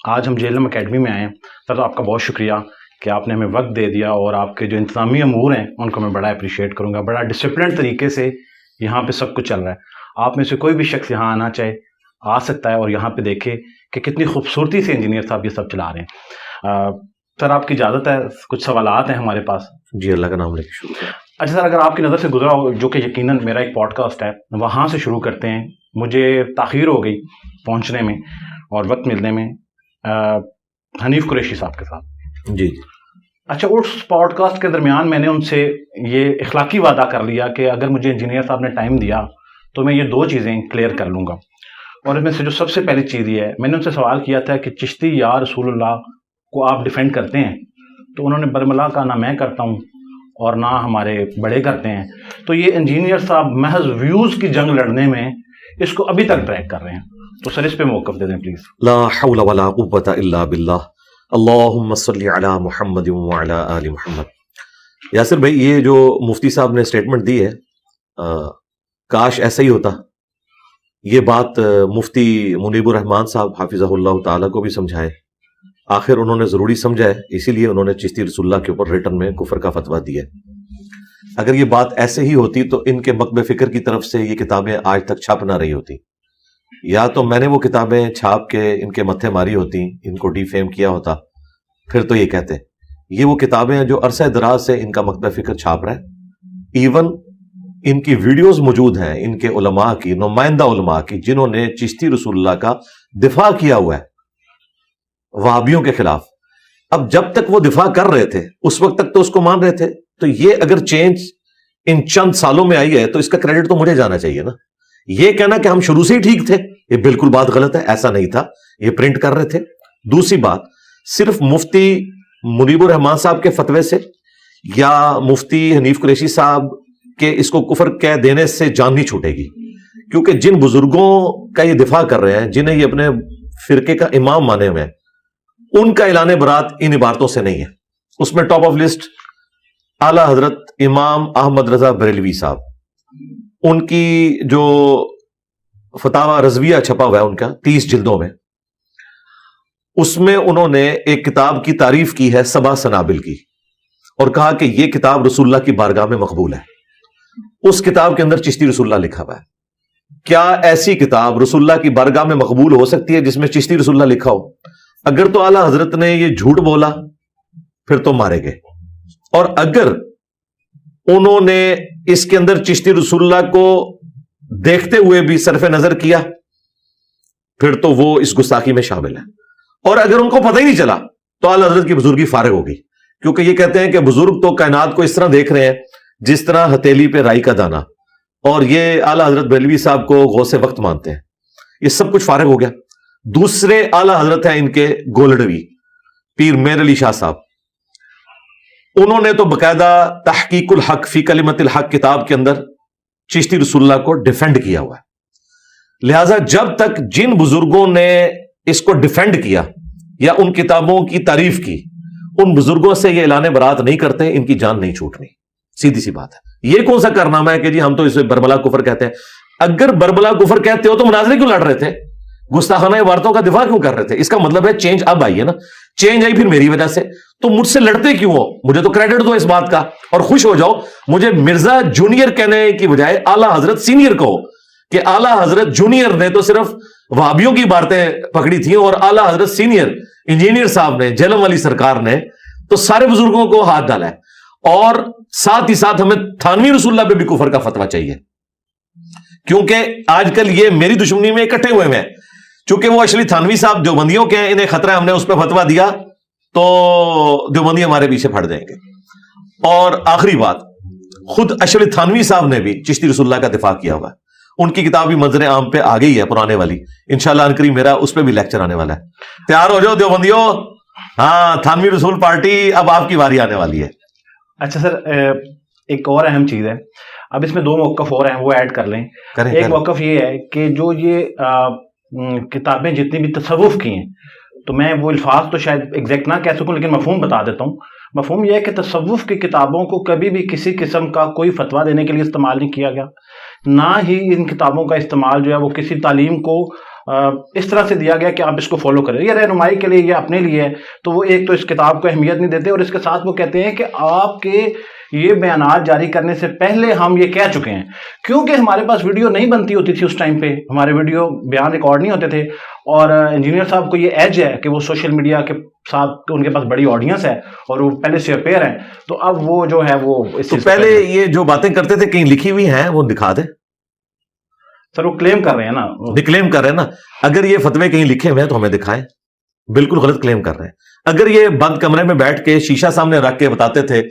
آج ہم JLM academy میں آئے ہیں سر، آپ کا بہت شکریہ کہ آپ نے ہمیں وقت دے دیا، اور آپ کے جو انتظامی امور ہیں ان کو میں بڑا اپریشیٹ کروں گا. بڑا ڈسپلن طریقے سے یہاں پہ سب کچھ چل رہا ہے. آپ میں سے کوئی بھی شخص یہاں آنا چاہے آ سکتا ہے اور یہاں پہ دیکھے کہ کتنی خوبصورتی سے انجینئر صاحب یہ سب چلا رہے ہیں. سر آپ کی اجازت ہے، کچھ سوالات ہیں ہمارے پاس. جی اللہ کا نام لے کے شروع کریں. اچھا سر، اگر آپ کی نظر سے گزرا ہو، جو کہ یقیناً میرا ایک پوڈ کاسٹ ہے، وہاں سے شروع کرتے ہیں. مجھے تاخیر ہو گئی پہنچنے میں اور وقت ملنے میں حنیف قریشی صاحب کے ساتھ. جی اچھا، اس پوڈ کاسٹ کے درمیان میں نے ان سے یہ اخلاقی وعدہ کر لیا کہ اگر مجھے انجینئر صاحب نے ٹائم دیا تو میں یہ 2 چیزیں کلیئر کر لوں گا. اور ان میں سے جو سب سے پہلی چیز یہ ہے، میں نے ان سے سوال کیا تھا کہ چشتی یا رسول اللہ کو آپ ڈیفینڈ کرتے ہیں؟ تو انہوں نے برملا کا نہ میں کرتا ہوں اور نہ ہمارے بڑے کرتے ہیں. تو یہ انجینئر صاحب محض ویوز کی جنگ لڑنے میں اس کو ابھی تک ٹریک کر رہے ہیں. تو سر اس پہ موقف دے دیں پلیز. لا حول ولا قوت الا باللہ. اللہم صلی علی محمد وعلی آل محمد. یاسر بھائی، یہ جو مفتی صاحب نے اسٹیٹمنٹ دی ہے، کاش ایسا ہی ہوتا. یہ بات مفتی منیب الرحمان صاحب حافظہ اللہ تعالیٰ کو بھی سمجھائے. آخر انہوں نے ضروری سمجھا ہے، اسی لیے انہوں نے چشتی رسول اللہ کے اوپر ریٹن میں کفر کا فتویٰ دیا ہے. اگر یہ بات ایسے ہی ہوتی تو ان کے مکتب فکر کی طرف سے یہ کتابیں آج تک چھپ نہ رہی ہوتی. یا تو میں نے وہ کتابیں چھاپ کے ان کے متھے ماری ہوتی، ان کو ڈی فیم کیا ہوتا، پھر تو یہ کہتے. یہ وہ کتابیں ہیں جو عرصہ دراز سے ان کا مکتب فکر چھاپ رہا ہے. ایون ان کی ویڈیوز موجود ہیں ان کے علماء کی، نمائندہ علماء کی، جنہوں نے چشتی رسول اللہ کا دفاع کیا ہوا ہے وہابیوں کے خلاف. اب جب تک وہ دفاع کر رہے تھے اس وقت تک تو اس کو مان رہے تھے. تو یہ اگر چینج ان چند سالوں میں آئی ہے تو اس کا کریڈٹ تو مجھے جانا چاہیے نا. یہ کہنا کہ ہم شروع سے ہی ٹھیک تھے، یہ بالکل بات غلط ہے. ایسا نہیں تھا، یہ پرنٹ کر رہے تھے. دوسری بات، صرف مفتی منیب الرحمان صاحب کے فتوے سے یا مفتی حنیف قریشی صاحب کے اس کو کفر کہہ دینے سے جان نہیں چھوٹے گی. کیونکہ جن بزرگوں کا یہ دفاع کر رہے ہیں، جنہیں یہ اپنے فرقے کا امام مانے ہوئے ہیں، ان کا اعلان برات ان عبارتوں سے نہیں ہے. اس میں ٹاپ آف لسٹ اعلی حضرت امام احمد رضا بریلوی صاحب، ان کی جو فتاوی رضویہ چھپا ہوا ہے ان کا 30 جلدوں میں، اس میں انہوں نے ایک کتاب کی تعریف کی ہے 7 سنابل کی، اور کہا کہ یہ کتاب رسول اللہ کی بارگاہ میں مقبول ہے. اس کتاب کے اندر چشتی رسول اللہ لکھا ہوا ہے. کیا ایسی کتاب رسول اللہ کی بارگاہ میں مقبول ہو سکتی ہے جس میں چشتی رسول اللہ لکھا ہو؟ اگر تو اعلی حضرت نے یہ جھوٹ بولا پھر تو مارے گئے، اور اگر انہوں نے اس کے اندر چشتی رسول اللہ کو دیکھتے ہوئے بھی صرف نظر کیا پھر تو وہ اس گستاخی میں شامل ہے. اور اگر ان کو پتہ ہی نہیں چلا تو اعلی حضرت کی بزرگی فارغ ہوگی. کیونکہ یہ کہتے ہیں کہ بزرگ تو کائنات کو اس طرح دیکھ رہے ہیں جس طرح ہتھیلی پہ رائی کا دانا، اور یہ اعلی حضرت بریلوی صاحب کو غوث وقت مانتے ہیں. یہ سب کچھ فارغ ہو گیا. دوسرے اعلی حضرت ہیں ان کے گولڈوی پیر میر علی شاہ صاحب. انہوں نے تو باقاعدہ تحقیق الحق فی کلمت الحق کتاب کے اندر چشتی رسول اللہ کو ڈیفینڈ کیا ہوا ہے. لہذا جب تک جن بزرگوں نے اس کو ڈیفینڈ کیا یا ان کتابوں کی تعریف کی، ان بزرگوں سے یہ اعلان برات نہیں کرتے، ان کی جان نہیں چھوٹنی. سیدھی سی بات ہے. یہ کون سا کارنامہ ہے کہ جی ہم تو اسے بربلا کفر کہتے ہیں؟ اگر بربلا کفر کہتے ہو تو مناظرے کیوں لڑ رہے تھے؟ گستاخانہ عبارتوں کا دفاع کیوں کر رہے تھے؟ اس کا مطلب ہے چینج اب آئی ہے نا. چینج آئی پھر میری وجہ سے، تو مجھ سے لڑتے کیوں ہو؟ مجھے تو کریڈٹ دو اس بات کا اور خوش ہو جاؤ. مجھے مرزا جونیئر کہنے کی بجائے اعلیٰ حضرت سینئر کہو، کہ اعلیٰ حضرت جونیئر نے تو صرف وہابیوں کی باتیں پکڑی تھیں، اور اعلیٰ حضرت سینئر انجینئر صاحب نے، جہلم والی سرکار نے تو سارے بزرگوں کو ہاتھ ڈالا ہے. اور ساتھ ہی ساتھ ہمیں تھانوی رسول اللہ پہ بھی کفر کا فتویٰ چاہیے، کیونکہ آج کل یہ میری دشمنی میں اکٹھے ہوئے ہیں. چونکہ وہ اشلی تھانوی صاحب دیوبندیوں کے ہیں، انہیں خطرہ ہے ہم نے اس پہ فتویٰ دیا تو دیوبندی ہمارے پیچھے پھٹ جائیں گے. اور آخری بات، خود اشلی تھانوی صاحب نے بھی چشتی رسول اللہ کا دفاع کیا ہوا ہے. ان کی کتاب بھی منظر عام پہ آ گئی ہے، پرانے والی. انشاءاللہ عنقریب میرا اس پہ بھی لیکچر آنے والا ہے. تیار ہو جاؤ دیوبندیوں. ہاں، تھانوی رسول پارٹی اب آپ کی باری آنے والی ہے. اچھا سر، ایک اور اہم چیز ہے، اب اس میں 2 موقف اور ہیں، وہ ایڈ کر لیں. ایک موقف یہ ہے کہ جو یہ کتابیں جتنی بھی تصوف کی ہیں، تو میں وہ الفاظ تو شاید ایگزیکٹ نہ کہہ سکوں لیکن مفہوم بتا دیتا ہوں. مفہوم یہ ہے کہ تصوف کی کتابوں کو کبھی بھی کسی قسم کا کوئی فتویٰ دینے کے لیے استعمال نہیں کیا گیا، نہ ہی ان کتابوں کا استعمال جو ہے وہ کسی تعلیم کو اس طرح سے دیا گیا کہ آپ اس کو فالو کریں. یہ رہنمائی کے لیے، یہ اپنے لیے ہے. تو وہ ایک تو اس کتاب کو اہمیت نہیں دیتے، اور اس کے ساتھ وہ کہتے ہیں کہ آپ کے یہ بیانات جاری کرنے سے پہلے ہم یہ کہہ چکے ہیں. کیونکہ ہمارے پاس ویڈیو نہیں بنتی ہوتی تھی اس ٹائم پہ، ہمارے ویڈیو بیان ریکارڈ نہیں ہوتے تھے، اور انجینئر صاحب کو یہ ایج ہے کہ وہ سوشل میڈیا کے ساتھ ان کے پاس بڑی آڈینس ہے اور وہ پہلے سے اپیئر ہیں. تو اب وہ جو ہے وہ تو پہلے یہ جو باتیں کرتے تھے کہیں لکھی ہوئی ہیں وہ دکھا دیں. سر وہ کلیم کر رہے ہیں نا، کلیم کر رہے ہیں نا. اگر یہ فتوے کہیں لکھے ہوئے ہیں تو ہمیں دکھائیں. بالکل غلط کلیم کر رہے ہیں. اگر یہ بند کمرے میں بیٹھ کے شیشہ سامنے رکھ کے بتاتے تھے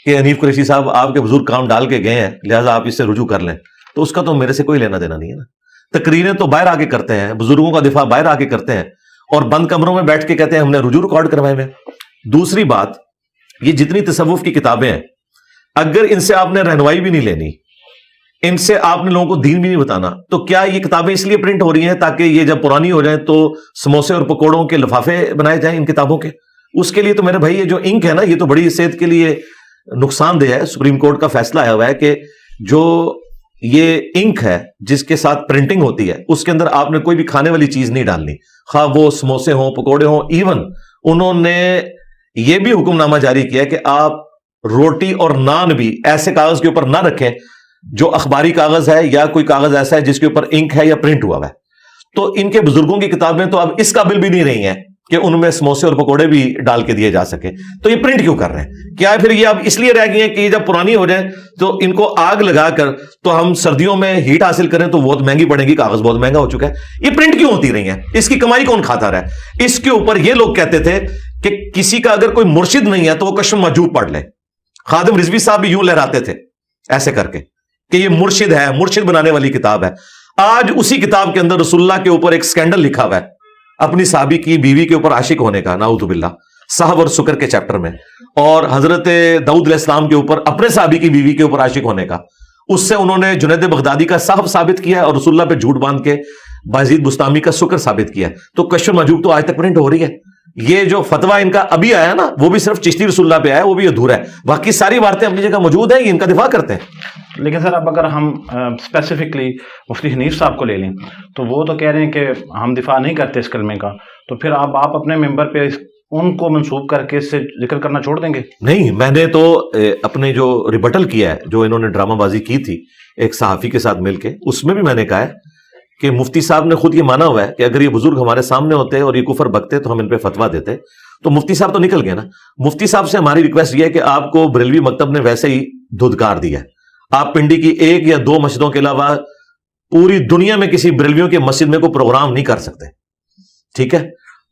کہ حنیف قریشی صاحب آپ کے بزرگ کام ڈال کے گئے ہیں لہٰذا آپ اس سے رجوع کر لیں، تو اس کا تو میرے سے کوئی لینا دینا نہیں ہے نا. تقریریں تو باہر آ کے کرتے ہیں، بزرگوں کا دفاع باہر آ کے کرتے ہیں، اور بند کمروں میں بیٹھ کے کہتے ہیں ہم نے رجوع ریکارڈ کروائے ہوئے. دوسری بات، یہ جتنی تصوف کی کتابیں ہیں اگر ان سے آپ نے رہنمائی بھی نہیں لینی، ان سے آپ نے لوگوں کو دین بھی نہیں بتانا، تو کیا یہ کتابیں اس لیے پرنٹ ہو رہی ہیں تاکہ یہ جب پرانی ہو جائیں تو سموسے اور پکوڑوں کے لفافے بنائے جائیں ان کتابوں کے؟ اس کے لیے تو میرے بھائی یہ جو انک ہے نا، یہ تو بڑی صحت کے لیے نقصان دہ ہے. سپریم کورٹ کا فیصلہ آیا ہوا ہے کہ جو یہ انک ہے جس کے ساتھ پرنٹنگ ہوتی ہے اس کے اندر آپ نے کوئی بھی کھانے والی چیز نہیں ڈالنی، خواہ وہ سموسے ہوں پکوڑے ہوں. ایون انہوں نے یہ بھی حکم نامہ جاری کیا کہ آپ روٹی اور نان بھی ایسے کاغذ کے اوپر نہ رکھیں جو اخباری کاغذ ہے یا کوئی کاغذ ایسا ہے جس کے اوپر انک ہے یا پرنٹ ہوا ہے. تو ان کے بزرگوں کی کتابیں تو اب اس قابل بھی نہیں رہی ہیں کہ ان میں سموسے اور پکوڑے بھی ڈال کے دیے جا سکے. تو یہ پرنٹ کیوں کر رہے ہیں؟ کیا پھر یہ اب اس لیے رہ گئی ہیں کہ یہ جب پرانی ہو جائیں تو ان کو آگ لگا کر تو ہم سردیوں میں ہیٹ حاصل کریں تو بہت مہنگی پڑے گی، کاغذ بہت مہنگا ہو چکا ہے. یہ پرنٹ کیوں ہوتی رہی ہیں؟ اس کی کمائی کون کھاتا رہا ہے؟ اس کے اوپر یہ لوگ کہتے تھے کہ کسی کا اگر کوئی مرشد نہیں ہے تو وہ کشف مجوب پڑھ لے. خادم رضوی صاحب بھی یوں لہراتے تھے ایسے کر کے کہ یہ مرشد ہے، مرشد بنانے والی کتاب ہے. آج اسی کتاب کے اندر رسول اللہ کے اوپر ایک سکینڈل لکھا ہوا ہے، اپنی صحابی کی بیوی کے اوپر عاشق ہونے کا، نعوذ باللہ، صحب اور سکر کے چیپٹر میں، اور حضرت داؤد علیہ السلام کے اوپر اپنے صحابی کی بیوی کے اوپر عاشق ہونے کا. اس سے انہوں نے جنید بغدادی کا صحب ثابت کیا ہے اور رسول اللہ پہ جھوٹ باندھ کے بازید بستامی کا سکر ثابت کیا ہے. تو کشف مجوب تو آج تک پرنٹ ہو رہی ہے. یہ جو فتویٰ ان کا ابھی آیا نا وہ بھی صرف چشتی رسول اللہ پہ آیا، وہ بھی ادھورا ہے. باقی ساری باتیں اپنی جگہ موجود ہیں، یہ ان کا دفاع کرتے ہیں. لیکن سر اب اگر ہم اسپیسیفکلی مفتی حنیف صاحب کو لے لیں تو وہ تو کہہ رہے ہیں کہ ہم دفاع نہیں کرتے اس کلمے کا، تو پھر آپ اپنے ممبر پہ ان کو منسوب کر کے اس سے ذکر کرنا چھوڑ دیں گے؟ نہیں، میں نے تو اپنے جو ریبٹل کیا ہے، جو انہوں نے ڈرامہ بازی کی تھی ایک صحافی کے ساتھ مل کے، اس میں بھی میں نے کہا ہے کہ مفتی صاحب نے خود یہ مانا ہوا ہے کہ اگر یہ بزرگ ہمارے سامنے ہوتے اور یہ کفر بکتے تو ہم ان پہ فتویٰ دیتے. تو مفتی صاحب تو نکل گئے نا. مفتی صاحب سے ہماری ریکویسٹ یہ ہے کہ آپ کو بریلوی مکتب نے ویسے ہی دھدکار دیا ہے. آپ پنڈی کی 1 یا 2 مسجدوں کے علاوہ پوری دنیا میں کسی بریلویوں کی مسجد میں کوئی پروگرام نہیں کر سکتے، ٹھیک ہے؟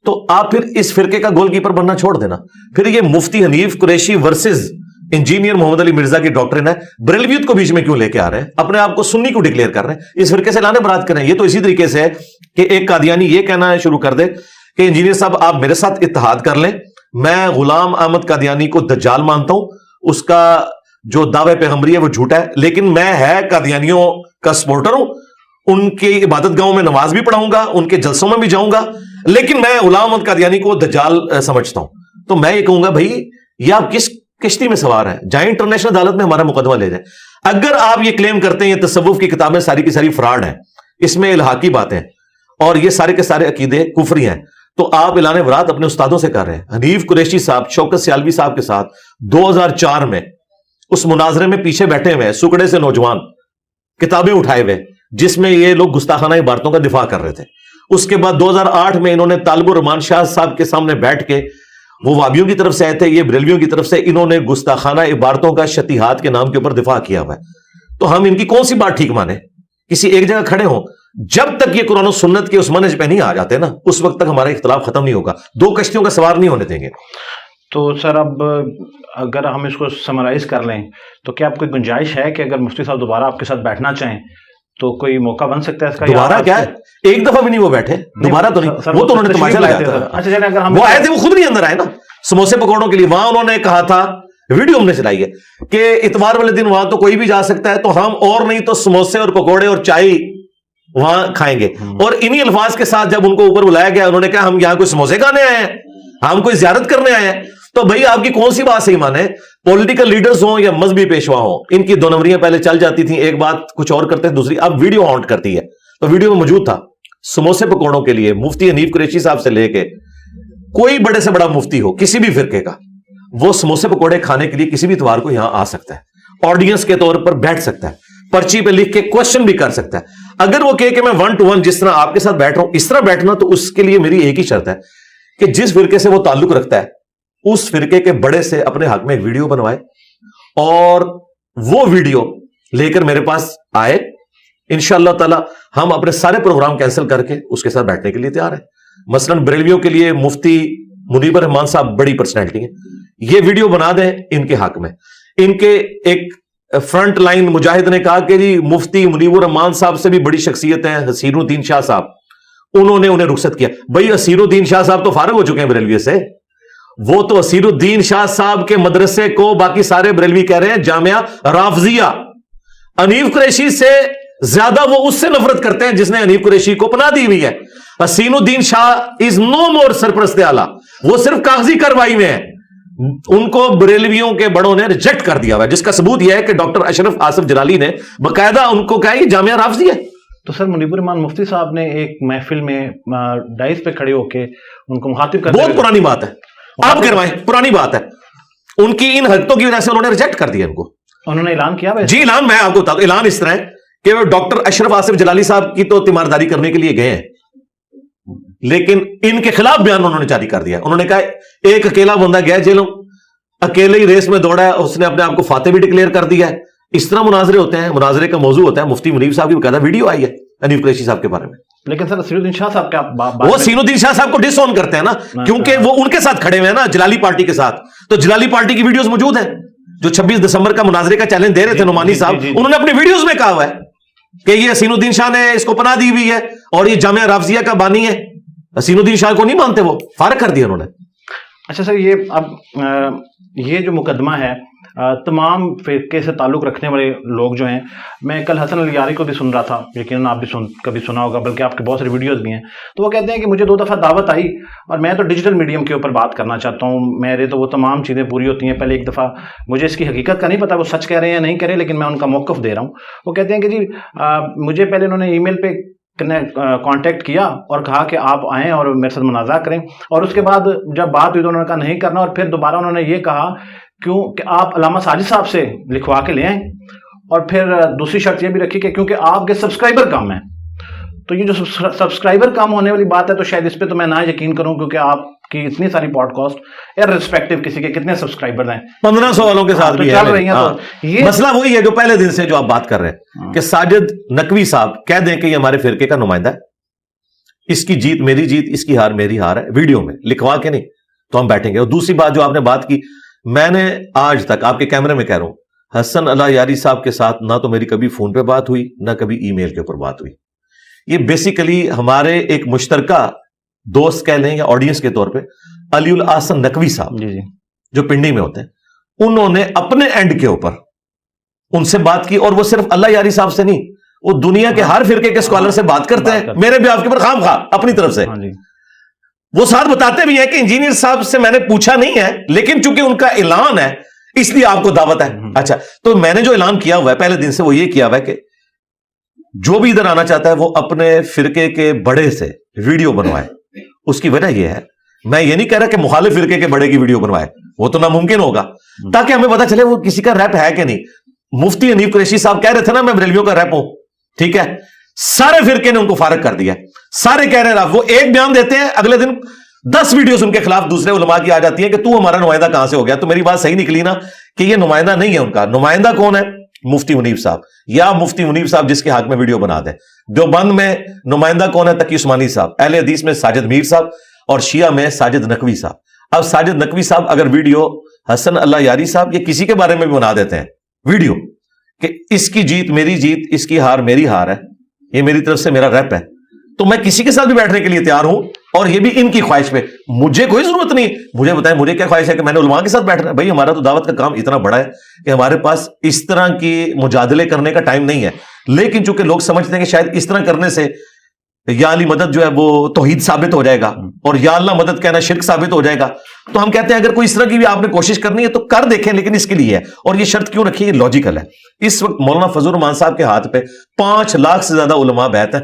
تو آپ پھر اس فرقے کا گول کیپر بننا چھوڑ دینا. پھر یہ مفتی حنیف قریشی ورسز انجینئر محمد علی مرزا کی ڈاکٹرن ہے، بریلویت کو بیچ میں کیوں لے کے آ رہے ہیں؟ اپنے آپ کو سنی کو ڈکلیئر کر رہے ہیں، اس فرقے سے لانے برات کریں. یہ تو اسی طریقے سے ہے کہ ایک قادیانی یہ کہنا شروع کر دے کہ انجینئر صاحب آپ میرے ساتھ اتحاد کر لیں، میں غلام احمد قادیانی کو دجال مانتا ہوں، اس کا جو دعوے پیغمبری ہے وہ جھوٹا ہے، لیکن میں ہے قادیانیوں کا سپورٹر ہوں، ان کی عبادت گاہوں میں نماز بھی پڑھاؤں گا، ان کے جلسوں میں بھی جاؤں گا، لیکن میں غلام احمد قادیانی کو دجال سمجھتا ہوں. تو میں یہ کہوں گا بھائی یہ آپ کس کشتی میں سوار ہیں؟ جائیں انٹرنیشنل عدالت میں ہمارا مقدمہ لے جائیں. اگر آپ یہ کلیم کرتے ہیں یہ تصوف کی کتابیں ساری کی ساری فراڈ ہیں، اس میں الحاقی باتیں اور یہ سارے کے سارے عقیدے کفری ہیں، تو آپ اعلان برات اپنے استادوں سے کر رہے ہیں. حنیف قریشی صاحب شوکت سیالوی صاحب کے ساتھ 2004 میں اس مناظرے میں پیچھے بیٹھے ہوئے سکڑے سے نوجوان کتابیں اٹھائے ہوئے جس میں یہ لوگ گستاخانہ عبارتوں کا دفاع کر رہے تھے. اس کے بعد 2008 میں انہوں نے طالب الرحمان شاہ صاحب کے سامنے بیٹھ کے، وہ وابیوں کی طرف سے آئے تھے، یہ بریلویوں کی طرف سے، انہوں نے گستاخانہ عبارتوں کا شتیہات کے نام کے اوپر دفاع کیا ہوا ہے. تو ہم ان کی کون سی بات ٹھیک مانے؟ کسی ایک جگہ کھڑے ہوں، جب تک یہ قرآن و سنت کے اس منہج پہ نہیں آ جاتے نا اس وقت تک ہمارا اختلاف ختم نہیں ہوگا. 2 کشتیوں کا سوار نہیں ہونے دیں گے. تو سر اب اگر ہم اس کو سمرائز کر لیں تو کیا آپ کوئی گنجائش ہے کہ اگر مفتی صاحب دوبارہ آپ کے ساتھ بیٹھنا چاہیں تو کوئی موقع بن سکتا ہے اس کا؟ دوبارہ کیا ہے، ایک دفعہ بھی نہیں وہ بیٹھے، دوبارہ تو نہیں. وہ تو انہوں نے تماشا لگایا تھا. اچھا چلیں، اگر ہم وہ آئے تھے، وہ خود نہیں اندر آئے نا سموسے پکوڑوں کے لیے. وہاں انہوں نے کہا تھا، ویڈیو ہم نے چلائی ہے کہ اتوار والے دن وہاں تو کوئی بھی جا سکتا ہے، تو ہم اور نہیں تو سموسے اور پکوڑے اور چائے وہاں کھائیں گے. اور انہی الفاظ کے ساتھ جب ان کو اوپر بلایا گیا انہوں نے کہا ہم یہاں کوئی سموسے کھانے آئے ہیں، ہم کوئی زیارت کرنے آئے ہیں. تو بھائی آپ کی کون سی بات صحیح مانے؟ پولیٹیکل لیڈرز ہوں یا مذہبی پیشوا ہوں، ان کی 2 نمبریاں پہلے چل جاتی تھیں، ایک بات کچھ اور کرتے ہیں، دوسری اب ویڈیو آؤٹ کرتی ہے. تو ویڈیو میں موجود تھا سموسے پکوڑوں کے لیے مفتی حنیف قریشی صاحب سے لے کے کوئی بڑے سے بڑا مفتی ہو کسی بھی فرقے کا، وہ سموسے پکوڑے کھانے کے لیے کسی بھی اتوار کو یہاں آ سکتا ہے، آڈینس کے طور پر بیٹھ سکتا ہے، پرچی پہ لکھ کے کوشچن بھی کر سکتا ہے۔ اگر وہ کہے کہ میں 1 to 1 جس طرح آپ کے ساتھ بیٹھ رہا ہوں اس طرح بیٹھنا، تو اس کے لیے میری ایک ہی شرط ہے کہ جس فرقے سے وہ تعلق رکھتا ہے اس فرقے کے بڑے سے اپنے حق میں ایک ویڈیو بنوائے اور وہ ویڈیو لے کر میرے پاس آئے۔ انشاءاللہ تعالی ہم اپنے سارے پروگرام کینسل کر کے اس کے ساتھ بیٹھنے کے لیے تیار ہیں۔ مثلا بریلویوں کے لیے مفتی منیب الرحمان صاحب بڑی پرسنالٹی ہیں، یہ ویڈیو بنا دیں ان کے حق میں۔ ان کے ایک فرنٹ لائن مجاہد نے کہا کہ جی مفتی منیب الرحمان صاحب سے بھی بڑی شخصیت ہیں حسین الدین شاہ صاحب، انہوں نے انہیں رخصت کیا۔ بھائی حسین الدین شاہ صاحب تو فارغ ہو چکے ہیں بریلوی سے، وہ تو حسین الدین شاہ صاحب کے مدرسے کو باقی سارے بریلوی کہہ رہے ہیں جامعہ رافضیہ۔ حنیف قریشی سے زیادہ وہ اس سے نفرت کرتے ہیں جس نے حنیف قریشی کو پناہ دی ہوئی ہے۔ حسین الدین شاہ از نو مور سرپرست اعلیٰ، وہ صرف کاغذی کارروائی میں ہے، ان کو بریلویوں کے بڑوں نے ریجیکٹ کر دیا ہوا ہے، جس کا ثبوت یہ ہے کہ ڈاکٹر اشرف آصف جلالی نے باقاعدہ ان کو کہا یہ جامعہ رافضی ہے۔ تو سر منیب الرحمان مفتی صاحب نے ایک محفل میں ڈائز پہ کھڑے ہو کے ان کو مخاطب کرتے بہت پرانی بات ہے، آپ کروائیں، پرانی بات ہے، ان کی ان حرکتوں کی وجہ سے انہوں نے ریجیکٹ کر دیا ان کو۔ انہوں نے اعلان کیا جی اعلان میں آپ کو بتا دوں، اعلان اس طرح ہے کہ وہ ڈاکٹر اشرف آصف جلالی صاحب کی تو تیمارداری کرنے کے لیے گئے ہیں، لیکن ان کے خلاف بیان انہوں نے جاری کر دیا۔ انہوں نے کہا ایک اکیلا بندہ گیا جیلوں، اکیلے ہی ریس میں دوڑا ہے، اس نے اپنے آپ کو فاتح بھی ڈکلیئر کر دیا ہے۔ اس طرح مناظرے ہوتے ہیں، مناظرے کا موضوع ہوتا ہے۔ مفتی منیب صاحب کی باقاعدہ ویڈیو آئی ہے حنیف قریشی صاحب کے بارے میں۔ لیکن سر حسین الدین شاہ صاحب کا وہ حسین الدین شاہ صاحب کو ڈس آن کرتے ہیں نا، کیونکہ وہ ان کے ساتھ کھڑے ہوئے ہیں نا جلالی پارٹی کے ساتھ، تو جلالی پارٹی کی ویڈیوز موجود ہیں جو 26 دسمبر کا مناظرے کا چیلنج دے رہے تھے نعمانی صاحب، انہوں نے اپنی ویڈیوز میں کہا ہوا ہے کہ یہ حسین الدین شاہ نے اس کو پناہ دی ہوئی ہے اور یہ جامعہ رافضیہ کا بانی ہے۔ حسین الدین شاہ کو نہیں مانتے، وہ فارغ کر دیا انہوں نے۔ اچھا سر، یہ اب یہ جو مقدمہ ہے تمام فرقے سے تعلق رکھنے والے لوگ جو ہیں، میں کل حسن علی یاری کو بھی سن رہا تھا، یقیناً آپ بھی کبھی سنا ہوگا، بلکہ آپ کے بہت ساری ویڈیوز بھی ہیں، تو وہ کہتے ہیں کہ مجھے 2 دفعہ دعوت آئی اور میں تو ڈیجیٹل میڈیم کے اوپر بات کرنا چاہتا ہوں، میرے تو وہ تمام چیزیں پوری ہوتی ہیں۔ پہلے ایک دفعہ مجھے اس کی حقیقت کا نہیں پتا وہ سچ کہہ رہے ہیں یا نہیں کہہ رہے، لیکن میں ان کا موقف دے رہا ہوں۔ وہ کہتے ہیں کہ جی مجھے پہلے انہوں نے ای میل پہ کانٹیکٹ کیا اور کہا کہ آپ آئیں اور میرے ساتھ منازعہ کریں، اور اس کے بعد جب بات ہوئی تو انہوں نے کہا نہیں کرنا، اور پھر دوبارہ انہوں نے یہ کہا کیوں کہ آپ علامہ ساجد صاحب سے لکھوا کے لے آئیں، اور پھر دوسری شرط یہ بھی رکھی کہ کیونکہ آپ کے سبسکرائبر کم ہیں۔ تو یہ جو سبسکرائبر کم ہونے والی بات ہے تو شاید اس پہ تو میں نہ یقین کروں، کیونکہ آپ کی اتنی ساری پوڈ کاسٹ ارسپیکٹو کسی کے کتنے سبسکرائبر ہیں 1500 والوں کے ساتھ بھی چل رہی ہیں، تو یہ مسئلہ وہی ہے جو پہلے دن سے جو آپ بات کر رہے ہیں کہ ساجد نقوی صاحب کہہ دیں کہ یہ ہمارے فرقے کا نمائندہ ہے، اس کی جیت میری جیت، اس کی ہار میری ہار ہے، ویڈیو میں لکھوا کے نہیں تو ہم بیٹھیں گے۔ اور دوسری بات جو آپ نے بات کی، میں نے آج تک آپ کے کیمرے میں کہہ رہا ہوں حسن اللہ یاری صاحب کے ساتھ نہ تو میری کبھی فون پہ بات ہوئی نہ کبھی ای میل کے اوپر بات ہوئی۔ یہ بیسیکلی ہمارے ایک مشترکہ دوست کہہ لیں یا آڈینس کے طور پہ علی الاحسن نقوی صاحب جو پنڈی میں ہوتے ہیں، انہوں نے اپنے اینڈ کے اوپر ان سے بات کی، اور وہ صرف اللہ یاری صاحب سے نہیں، وہ دنیا کے ہر فرقے کے اسکالر سے بات کرتے ہیں، میرے بھی آپ کے اوپر خام خواہ اپنی طرف سے۔ وہ ساتھ بتاتے بھی ہیں کہ انجینئر صاحب سے میں نے پوچھا نہیں ہے، لیکن چونکہ ان کا اعلان ہے اس لیے آپ کو دعوت ہے۔ اچھا، تو میں نے جو اعلان کیا ہوا ہے پہلے دن سے وہ یہ کیا ہوا ہے کہ جو بھی ادھر آنا چاہتا ہے وہ اپنے فرقے کے بڑے سے ویڈیو بنوائے۔ اس کی وجہ یہ ہے، میں یہ نہیں کہہ رہا کہ مخالف فرقے کے بڑے کی ویڈیو بنوائے، وہ تو ناممکن ہوگا، تاکہ ہمیں پتا چلے وہ کسی کا ریپ ہے کہ نہیں۔ مفتی حنیف قریشی صاحب کہہ رہے تھے نا میں بریلویوں کا ریپ ہوں، ٹھیک ہے، سارے فرقے نے ان کو فارغ کر دیا، سارے کہہ رہے ہیں وہ ایک بیان دیتے ہیں، اگلے دن 10 ویڈیوز ان کے خلاف دوسرے علماء کی آ جاتی ہیں کہ تو ہمارا نمائندہ کہاں سے ہو گیا۔ تو میری بات صحیح نکلی نا کہ یہ نمائندہ نہیں ہے، ان کا نمائندہ کون ہے؟ مفتی منیب صاحب، یا مفتی منیب صاحب جس کے حق میں ویڈیو بنا دیں۔ دیوبند میں نمائندہ کون ہے؟ تقی عثمانی صاحب، اہل حدیث میں ساجد میر صاحب، اور شیعہ میں ساجد نقوی صاحب۔ اب ساجد نقوی صاحب اگر ویڈیو حسن اللہ یاری صاحب یا کسی کے بارے میں بھی بنا دیتے ہیں ویڈیو کہ اس کی جیت میری جیت، اس کی ہار میری ہار ہے، یہ میری طرف سے میرا ریپ ہے، تو میں کسی کے ساتھ بھی بیٹھنے کے لیے تیار ہوں، اور یہ بھی ان کی خواہش پہ، مجھے کوئی ضرورت نہیں۔ مجھے بتائیں مجھے کیا خواہش ہے کہ میں نے علماء کے ساتھ بیٹھنا ہے؟ بھائی ہمارا تو دعوت کا کام اتنا بڑا ہے کہ ہمارے پاس اس طرح کی مجادلے کرنے کا ٹائم نہیں ہے، لیکن چونکہ لوگ سمجھتے ہیں کہ شاید اس طرح کرنے سے یا علی مدد جو ہے وہ توحید ثابت ہو جائے گا اور یا اللہ مدد کہنا شرک ثابت ہو جائے گا، تو ہم کہتے ہیں اگر کوئی اس طرح کی بھی آپ نے کوشش کرنی ہے تو کر دیکھیں، لیکن اس کے لیے ہے۔ اور یہ شرط کیوں رکھی؟ یہ لاجیکل ہے۔ اس وقت مولانا فضل الرحمان صاحب کے ہاتھ پہ 5 لاکھ سے زیادہ علماء بیعت ہیں،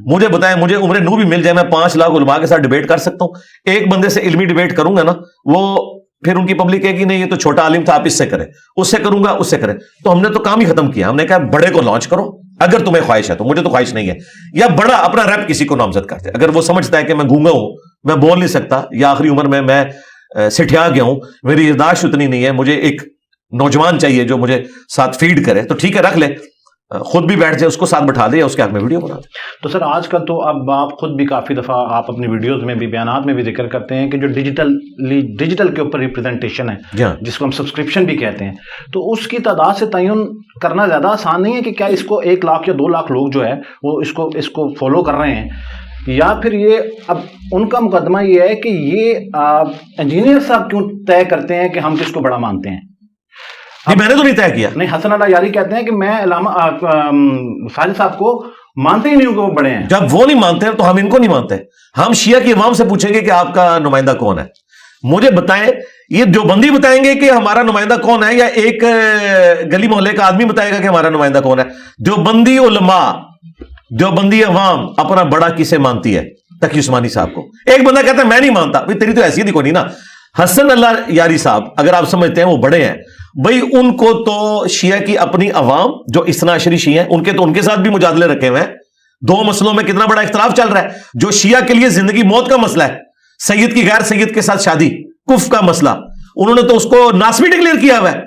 مجھے بتائیں, مجھے عمر نو بھی مل جائے, میں 5 لاکھ علماء کے ساتھ ڈیبیٹ کر سکتا ہوں. ایک بندے سے علمی ڈیبیٹ کروں گا نا, وہ پھر ان کی پبلک کہے گی نہیں یہ تو چھوٹا عالم تھا, آپ اس سے کریں, اس سے کروں گا, اس سے کریں. تو ہم نے تو کام ہی ختم کیا. ہم نے کہا بڑے کو لانچ کرو اگر تمہیں خواہش ہے تو, مجھے تو خواہش نہیں ہے. یا بڑا اپنا ریپ کسی کو نامزد کرتے, اگر وہ سمجھتا ہے کہ میں گونگا ہوں, میں بول نہیں سکتا, یا آخری عمر میں سٹھیا گیا ہوں, میری یادداشت اتنی نہیں ہے, مجھے ایک نوجوان چاہیے جو مجھے ساتھ فیڈ کرے, تو ٹھیک ہے رکھ لے, خود بھی بیٹھ جائے, اس کو ساتھ بٹھا دے, یا اس کے حق میں ویڈیو بنا دے. تو سر آج کل تو اب آپ خود بھی کافی دفعہ آپ اپنی ویڈیوز میں بھی, بیانات میں بھی ذکر کرتے ہیں کہ جو ڈیجیٹل کے اوپر ریپریزنٹیشن ہے, جس کو ہم سبسکرپشن بھی کہتے ہیں, تو اس کی تعداد سے تعین کرنا زیادہ آسان نہیں ہے کہ کیا اس کو 1 لاکھ یا 2 لاکھ لوگ جو ہے وہ اس کو فالو کر رہے ہیں, یا پھر یہ اب ان کا مقدمہ یہ ہے کہ یہ انجینئر صاحب کیوں طے کرتے ہیں کہ ہم کس کو بڑا مانتے ہیں؟ میں نے تو نہیں طے کیا. نہیں, حسن اللہ یاری کہتے ہیں کہ میں علامہ ساجد صاحب کو مانتے ہی نہیں ہوں کہ وہ بڑے ہیں. جب وہ نہیں مانتے تو ہم ان کو نہیں مانتے. ہم شیعہ کی عوام سے پوچھیں گے کہ آپ کا نمائندہ کون ہے, مجھے بتائیں. یہ دیوبندی بتائیں گے کہ ہمارا نمائندہ کون ہے, یا ایک گلی محلے کا آدمی بتائے گا کہ ہمارا نمائندہ کون ہے؟ دیوبندی علماء, دیوبندی عوام اپنا بڑا کسے مانتی ہے؟ تقی عثمانی صاحب کو. ایک بندہ کہتا ہے میں نہیں مانتا, تیری تو حیثیت ہی کوئی نہیں نا. حسن اللہ یاری صاحب اگر آپ سمجھتے ہیں وہ بڑے ہیں, بھئی ان کو تو شیعہ کی اپنی عوام جو اثنا عشری شیعہ ہیں, ان کے ساتھ بھی مجادلے رکھے ہوئے ہیں. 2 مسئلوں میں کتنا بڑا اختلاف چل رہا ہے. جو شیعہ کے لیے زندگی موت کا مسئلہ ہے, سید کی غیر سید کے ساتھ شادی, کفر کا مسئلہ, انہوں نے تو اس کو ناسبی ڈکلیئر کیا ہوا ہے.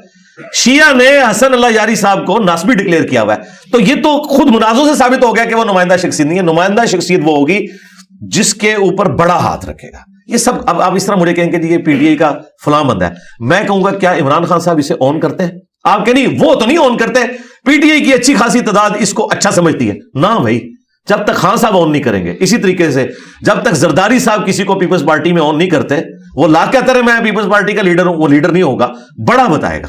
شیعہ نے حسن اللہ یاری صاحب کو ناسبی ڈکلیئر کیا ہوا ہے. تو یہ تو خود منازعوں سے ثابت ہو گیا کہ وہ نمائندہ شخصیت نہیں ہے. نمائندہ شخصیت وہ ہوگی جس کے اوپر بڑا ہاتھ رکھے گا. یہ سب اب آپ اس طرح مجھے کہیں گے یہ پی ٹی آئی کا فلاں بندہ ہے, میں کہوں گا کیا عمران خان صاحب اسے آن کرتے ہیں؟ آپ کہ نہیں, وہ تو نہیں آن کرتے. پی ٹی آئی کی اچھی خاصی تعداد اس کو اچھا سمجھتی ہے نا بھائی. جب تک خان صاحب آن نہیں کریں گے, اسی طریقے سے جب تک زرداری صاحب کسی کو پیپلز پارٹی میں آن نہیں کرتے, وہ لا کہتے رہے میں پیپلز پارٹی کا لیڈر ہوں, وہ لیڈر نہیں ہوگا, بڑا بتائے گا,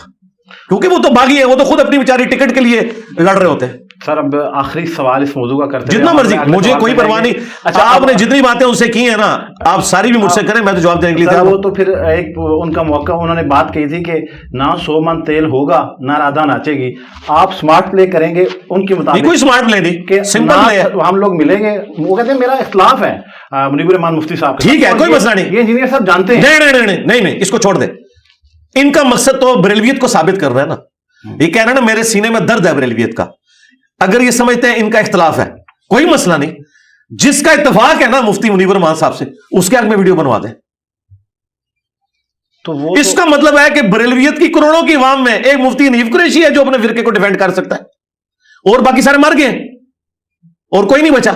کیونکہ وہ تو باغی ہے, وہ تو خود اپنی بیچاری ٹکٹ کے لیے لڑ رہے ہوتے ہیں. سر اب آخری سوال اس موضوع کا کرتے ہیں, جتنا مرضی, مجھے کوئی پرواہ نہیں. اچھا آپ نے جتنی باتیں ان سے کی ہیں نا, آپ ساری بھی مجھ سے کریں, میں تو جواب دینے کے لیے تیار ہوں. وہ تو پھر ایک ان کا موقع, انہوں نے بات کہی تھی کہ نہ 100 من تیل ہوگا نہ رادہ ناچے گی. آپ سمارٹ پلے کریں گے ان کے مطابق؟ کوئی سمارٹ پلے نہیں, کہ سمپل پلے ہے. ہم لوگ ملیں گے, وہ کہتے ہیں میرا اختلاف ہے منیب الرحمان مفتی صاحب. ٹھیک ہے, کوئی مسئلہ نہیں, یہ انجینئر صاحب جانتے ہیں. نہیں, اس کو چھوڑ دیں. ان کا مقصد تو بریلویت کو ثابت کرنا ہے نا. یہ کہہ رہے ہیں نا میرے سینے میں درد ہے بریلویت کا. اگر یہ سمجھتے ہیں ان کا اختلاف ہے, کوئی مسئلہ نہیں. جس کا اتفاق ہے نا مفتی منیب الرحمان صاحب سے, اس کے حق میں ویڈیو بنوا دیں. تو وہ اس کا مطلب ہے کہ بریلویت کی کروڑوں کی عوام میں ایک مفتی حنیف قریشی ہے جو اپنے فرقے کو ڈیفینڈ کر سکتا ہے, اور باقی سارے مر گئے اور کوئی نہیں بچا.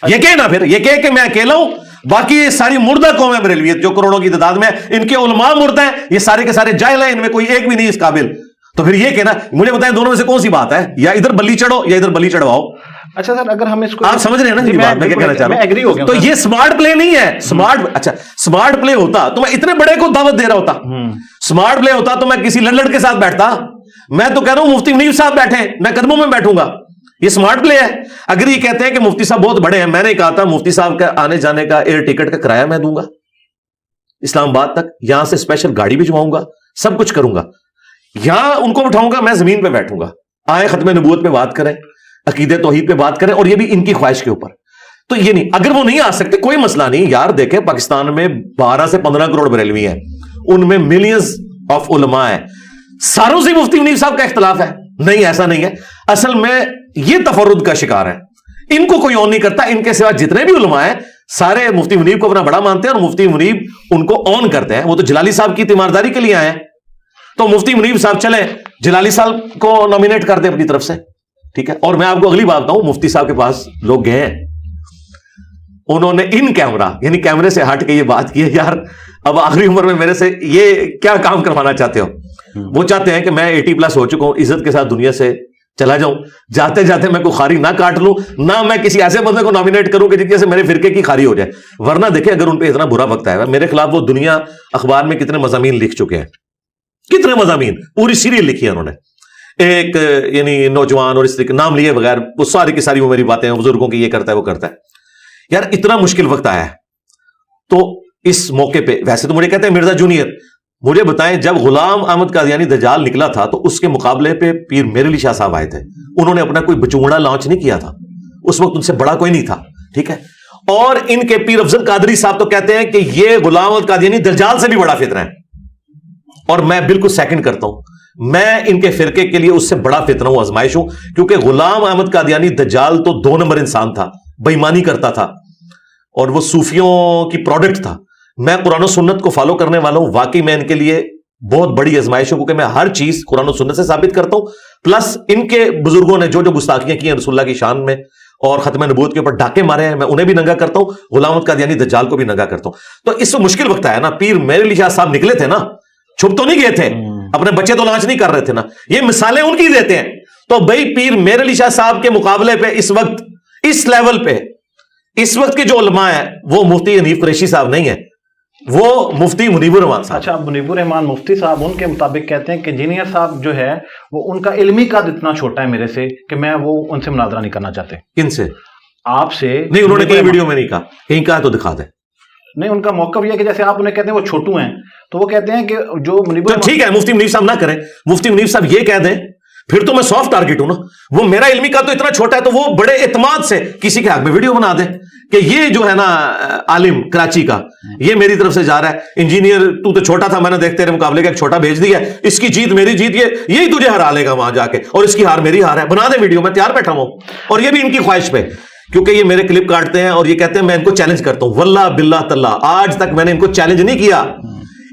یہ کہ نا پھر یہ کہ میں اکیلا ہوں, باقی یہ ساری مردہ قوم ہے بریلویت جو کروڑوں کی تعداد میں, ان کے علماء مردہ ہیں, یہ سارے کے سارے جاہل ہیں, ان میں کوئی ایک بھی نہیں اس قابل. تو پھر یہ کہنا, مجھے بتائیں دونوں میں سے کون سی بات ہے, یا ادھر بلی چڑھو یا ادھر بلی چڑھواؤ. اچھا سر اگر ہم اس کو, آپ سمجھ رہے ہیں نا یہ بات میں کیا کہنا چاہ رہا ہوں. تو یہ سمارٹ پلے نہیں ہے. سمارٹ پلے ہوتا تو میں اتنے بڑے کو دعوت دے رہا ہوتا. سمارٹ پلے ہوتا تو میں کسی لڑ کے ساتھ بیٹھتا. میں تو کہہ رہا ہوں مفتی منیب صاحب بیٹھے, میں قدموں میں بیٹھوں گا. یہ سمارٹ پلے ہے. اگر یہ کہتے ہیں کہ مفتی صاحب بہت بڑے ہیں, میں نے کہا تھا مفتی صاحب کا آنے جانے کا ایئر ٹکٹ کا کرایہ میں دوں گا اسلام آباد تک, یہاں سے اسپیشل گاڑی بھجواؤں گا, سب کچھ کروں گا. یہاں ان کو بٹھاؤں گا, میں زمین پہ بیٹھوں گا. آئے ختم نبوت پہ بات کریں, عقیدہ توحید پہ بات کریں, اور یہ بھی ان کی خواہش کے اوپر. تو یہ نہیں, اگر وہ نہیں آ سکتے کوئی مسئلہ نہیں یار. دیکھیں پاکستان میں 12 سے 15 کروڑ بریلوی ہیں, ان میں ملینز آف علماء ہیں. ساروں سے مفتی منیب صاحب کا اختلاف ہے؟ نہیں, ایسا نہیں ہے. اصل میں یہ تفرد کا شکار ہے. ان کو کوئی آن نہیں کرتا. ان کے سوا جتنے بھی علماء ہیں سارے مفتی منیب کو اپنا بڑا مانتے ہیں, اور مفتی منیب ان کو آن کرتے ہیں. وہ تو جلالی صاحب کی تیمارداری کے لیے آئے ہیں, تو مفتی منیب صاحب چلیں جلالی صاحب کو نامینیٹ کر دیں اپنی طرف سے, ٹھیک ہے. اور میں آپ کو اگلی بات بتاؤں, مفتی صاحب کے پاس لوگ گئے ہیں, انہوں نے ان کیمرہ یعنی کیمرے سے ہٹ کے یہ بات کی ہے, یار اب آخری عمر میں میرے سے یہ کیا کام کروانا چاہتے ہو. وہ چاہتے ہیں کہ میں 80+ ہو چکا ہوں, عزت کے ساتھ دنیا سے چلا جاؤں, جاتے جاتے میں کوئی خاری نہ کاٹ لوں, نہ میں کسی ایسے بندے کو نامینیٹ کروں کہ جس سے میرے فرقے کی خاری ہو جائے. ورنہ دیکھیں اگر ان پہ اتنا برا وقت آئے گا, میرے خلاف وہ دنیا اخبار میں کتنے مضامین لکھ چکے ہیں, کتنے مضامین, پوری سیریل لکھی ہے انہوں نے. ایک یعنی نوجوان اور اس طریقے نام لیے بغیر وہ ساری کی ساری وہ میری باتیں بزرگوں کی, یہ کرتا ہے وہ کرتا ہے. یار اتنا مشکل وقت آیا ہے, تو اس موقع پہ ویسے تو مجھے کہتے ہیں مرزا جونیئر, مجھے بتائیں جب غلام احمد قادیانی دجال نکلا تھا تو اس کے مقابلے پہ پیر میرے علی شاہ صاحب آئے تھے. انہوں نے اپنا کوئی بچوڑا لانچ نہیں کیا تھا, اس وقت ان سے بڑا کوئی نہیں تھا, ٹھیک ہے. اور ان کے پیر افضل قادری صاحب تو کہتے ہیں کہ یہ غلام احمد قادیانی دجال سے بھی بڑا فتنہ ہے, اور میں بالکل سیکنڈ کرتا ہوں. میں ان کے فرقے کے لیے اس سے بڑا فتنہ ہوں, آزمائش ہوں, کیونکہ غلام احمد قادیانی دجال تو 2 نمبر انسان تھا, بےایمانی کرتا تھا, اور وہ صوفیوں کی پروڈکٹ تھا. میں قرآن و سنت کو فالو کرنے والا ہوں, واقعی میں ان کے لیے بہت بڑی آزمائش ہوں, کیونکہ میں ہر چیز قرآن و سنت سے ثابت کرتا ہوں, پلس ان کے بزرگوں نے جو جو گستاخیاں کی ہیں رسول اللہ کی شان میں اور ختم نبوت کے اوپر ڈاکے مارے ہیں, میں انہیں بھی ننگا کرتا ہوں, غلام احمد قادیانی دجال کو بھی ننگا کرتا ہوں. تو اس سے مشکل وقت آیا نا, پیر میر علی شاہ صاحب نکلے تھے نا, چھپ تو نہیں گئے تھے, اپنے بچے تو لانچ نہیں کر رہے تھے نا, یہ مثالیں ان کی دیتے ہیں. تو بھائی پیر میر علی شاہ صاحب کے مقابلے پہ اس وقت اس لیول پہ اس وقت کے جو علماء ہیں وہ مفتی حنیف قریشی صاحب نہیں ہے, وہ مفتی منیب الرحمان صاحب. اچھا, منیب الرحمان مفتی صاحب ان کے مطابق کہتے ہیں کہ انجینئر صاحب جو ہے وہ ان کا علمی قد اتنا چھوٹا ہے میرے سے کہ میں وہ ان سے مناظرہ نہیں کرنا چاہتے. کن سے؟ آپ سے. نہیں, انہوں نے کہیں ویڈیو میں نہیں کہا, کہیں کہا تو دکھا دیں. نہیں, ان کا موقف یہ ہے کہ جیسے آپ انہیں کہتے ہیں وہ چھوٹو ہیں, تو وہ کہتے ہیں کہ جو منیب, ٹھیک ہے مفتی منیب صاحب نہ کریں, مفتی منیب صاحب یہ کہہ دیں, پھر تو میں سافٹ ٹارگٹ ہوں نا. وہ میرا علمی قد تو اتنا چھوٹا ہے, تو وہ بڑے اعتماد سے کسی کے حق میں ویڈیو بنا دیں کہ یہ جو ہے نا عالم کراچی کا, یہ میری طرف سے جا رہا ہے, انجینئر تو چھوٹا تھا, میں نے دیکھ تیرے مقابلے کا ایک چھوٹا بھیج دیا, اس کی جیت میری جیت, یہی تجھے ہرا لے گا وہاں جا کے, اور اس کی ہار میری ہار ہے. بنا دیں ویڈیو, میں تیار بیٹھا ہوں. اور یہ بھی ان کی خواہش پہ, کیونکہ یہ میرے کلپ کاٹتے ہیں اور یہ کہتے ہیں میں ان کو چیلنج کرتا ہوں. واللہ باللہ تاللہ آج تک میں نے ان کو چیلنج نہیں کیا.